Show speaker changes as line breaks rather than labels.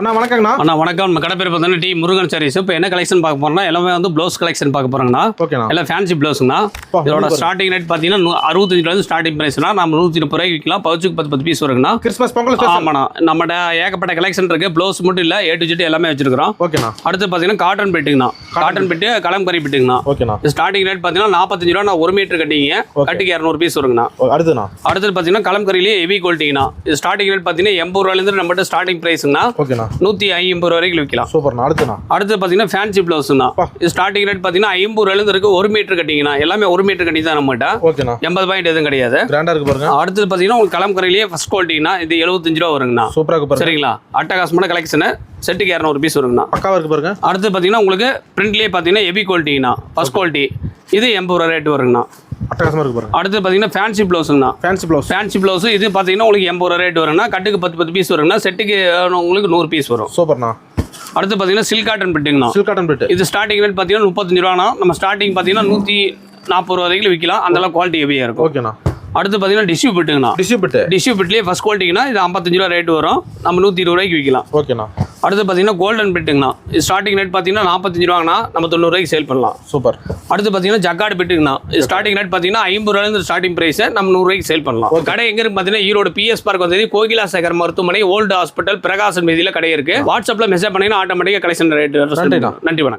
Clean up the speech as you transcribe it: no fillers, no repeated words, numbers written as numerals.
அண்ணா வணக்கங்கண்ணா.
அண்ணா வணக்கம். நம்ம கடை பேர் பார்த்தீங்கன்னா டி முருகன் சாரீஸ். இப்போ என்ன கலெக்ஷன் பார்க்க போறோம்னா எல்லாமே வந்து ப்ளவுஸ் கலெக்ஷன் பார்க்க போறோங்கண்ணா.
ஓகேண்ணா.
எல்லாம் ஃபேன்சி ப்ளவுஸ்ங்கண்ணா. இதோட ஸ்டார்டிங் ரேட் பார்த்தீங்கன்னா 65 ஸ்டார்டிங் பிரைஸ்னா நம்ம 130 ரூபாய்க்கு விற்கலாம். பவுச்சுக்கு 10 பீஸ் வருங்கண்ணா.
கிறிஸ்மஸ் பொங்கல்.
ஆமாண்ணா, நம்மகிட்ட ஏகப்பட்ட கலெக்ஷன் இருக்கு. ப்ளவுஸ் மட்டும் இல்லை, A to Z எல்லாமே வச்சிருக்கிறோம்.
ஓகேண்ணா.
அடுத்து பார்த்தீங்கன்னா காட்டன் பெட்டுங்கண்ணா. காட்டன் பெட்டு கலம்கரி பெட்டுங்கண்ணா.
ஓகேண்ணா.
ஸ்டார்டிங் ரேட் பார்த்தீங்கன்னா 45 ரூபா. நான் 1 மீட்டர் கட்டிங்க கட்டுக்கு 200 பீஸ் வருங்கண்ணா.
அடுத்துண்ணா.
அடுத்து பார்த்தீங்கன்னா கலம்கரிலேயே ஹெவி குவாலிட்டிங்கண்ணா. இது ஸ்டார்டிங் ரேட் பார்த்தீங்கன்னா 80 ரூபாயிலேருந்து நம்மகிட்ட ஸ்டார்டிங் பிரைஸ்ங்கண்ணா.
ஓகேண்ணா.
150 ரூபா வரைக்கும் விற்கலாம்.
சூப்பர்ண்ணா. அடுத்து
பார்த்தீங்கன்னா ஃபேன்சி ப்ளவுஸ்ண்ணா. இது ஸ்டார்டிங் ரேட் பார்த்தீங்கன்னா 50 ரூபாயிலேருந்து இருக்கு. 1 மீட்டர் கட்டிங்கண்ணா. எல்லாமே 1 மீட்டர் கட்டி தான் நம்மகிட்ட.
ஓகேண்ணா.
80 பாயிண்ட் எதுவும் கிடையாது.
கிராண்டா இருக்கு பாருங்க.
அடுத்து பார்த்தீங்கன்னா உங்களுக்கு கலம்கரிலேயே ஃபர்ஸ்ட் குவாலிட்டினா இது 75 ரூபா வருங்கண்ணா.
சூப்பரா இருக்கு பாருங்க.
சரிங்களா? அட்டகாசமான கலெக்ஷன். செட்டுக்கு 200 பீஸ் வருங்கண்ணா.
பக்காவா இருக்கு பாருங்க.
அடுத்து பார்த்தீங்கன்னா உங்களுக்கு பிரிண்ட்லேயே பார்த்தீங்கன்னா ஹெவி குவாலிட்டிங்கண்ணா. ஃபர்ஸ்ட் குவாலிட்டி இது 80 ரூபா ரேட் வருங்கண்ணா.
அட்டகாசமா இருக்கு பாருங்க.
அடுத்து பார்த்தீங்கன்னா ஃபேன்சி ப்ளவுஸ்ங்கண்ணா.
ஃபேன்சி ப்ளவுஸ்
இது பார்த்தீங்கன்னா உங்களுக்கு 80 ரூபா ரேட் வருங்கண்ணா. கட்டுக்கு 10 பீஸ் வருங்கண்ணா. செட்டுக்கு உங்களுக்கு 100 பீஸ் வரும்.
சூப்பர்ண்ணா.
அடுத்து பார்த்தீங்கன்னா சில்க் காட்டன் பெட்டுங்கண்ணா.
சில்க் காட்டன் பெட்டு
இது ஸ்டார்டிங் ரேட் பார்த்தீங்கன்னா 35 ரூபாண்ணா. நம்ம ஸ்டார்டிங் பார்த்தீங்கன்னா 140 ரூபா வரைக்கும் விற்கலாம். அந்த குவாலிட்டி ஹெவியாக இருக்கும்.
ஓகேண்ணா.
அடுத்து பார்த்தீங்கன்னா டிஷ்யூ பெட்டுங்கண்ணா. டிஷ்யூ பெட்லேயே ஃபர்ஸ்ட் குவாலிட்டிங்கண்ணா. இது 55 ரூபா ரேட் வரும். நம்ம 120 ரூபாய்க்கு விற்கலாம்.
ஓகேண்ணா.
அடுத்து பார்த்தீங்கன்னா கோல்டன் பெட்டுங்கண்ணா. இது ஸ்டார்டிங் ரேட் பார்த்தீங்கன்னா 45 ரூபாங்கண்ணா. நம்ம 90 ரூபாய்க்கு சேல் பண்ணலாம்.
சூப்பர். அடுத்து
பார்த்தீங்கன்னா ஜக்கார்டு பெட்டுங்கண்ணா. இது ஸ்டார்டிங் ரேட் பார்த்தீங்கன்னா 50 ரூபாயிலிருந்து ஸ்டார்டிங் பிரைஸ். நம்ம 100 ரூபாய்க்கு சேல் பண்ணலாம். கடை எங்க இருக்கு பார்த்தீங்கன்னா ஈரோடு PS பார்க் வந்து கோகிலா சேகர் மருத்துவமனை, ஓல்டு ஹாஸ்பிட்டல், பிரகாசன் வீதியில் கடை இருக்கு. வாட்ஸ்அப்பில் மெசேஜ் பண்ணீங்கன்னா ஆட்டோமேட்டிக்காக கலெக்ஷன் ரேட். நன்றி வணக்கம்.